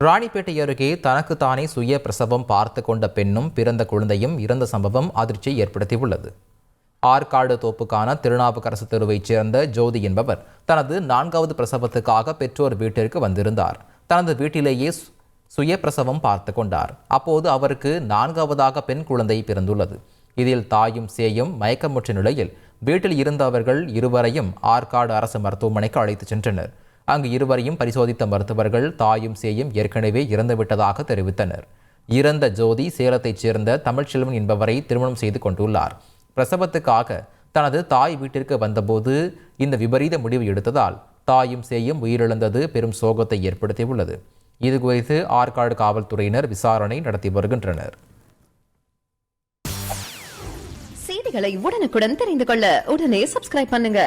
ராணிப்பேட்டை அருகே தனக்குத்தானே சுய பிரசவம் பார்த்து கொண்ட பெண்ணும் பிறந்த குழந்தையும் இறந்த சம்பவம் அதிர்ச்சியை ஏற்படுத்தியுள்ளது. ஆற்காடு தோப்புக்கான திருநாவுக்கரசு தெருவைச் சேர்ந்த ஜோதி என்பவர் தனது 4வது பிரசவத்துக்காக பெற்றோர் வீட்டிற்கு வந்திருந்தார். தனது வீட்டிலேயே சுய பிரசவம் பார்த்து கொண்டார். அப்போது அவருக்கு 4வதாக பெண் குழந்தை பிறந்துள்ளது. இதில் தாயும் சேயும் மயக்கமுற்ற நிலையில் வீட்டில் இருந்தவர்கள் இருவரையும் ஆற்காடு அரசு மருத்துவமனைக்கு அழைத்துச் சென்றனர். அங்கு இருவரையும் பரிசோதித்த மருத்துவர்கள் தாயும் சேயும் ஏற்கனவே இறந்துவிட்டதாக தெரிவித்தனர். இறந்த ஜோதி சேலத்தைச் சேர்ந்த தமிழ்ச்செல்வன் என்பவரை திருமணம் செய்து கொண்டுள்ளார். பிரசவத்துக்காக தனது தாய் வீட்டிற்கு வந்தபோது இந்த விபரீத முடிவு எடுத்ததால் தாயும் சேயும் உயிரிழந்தது பெரும் சோகத்தை ஏற்படுத்தியுள்ளது. இதுகுறித்து ஆற்காடு காவல்துறையினர் விசாரணை நடத்தி வருகின்றனர். செய்திகளை உடனுக்குடன் தெரிந்து கொள்ள உடனே சப்ஸ்கிரைப் பண்ணுங்க.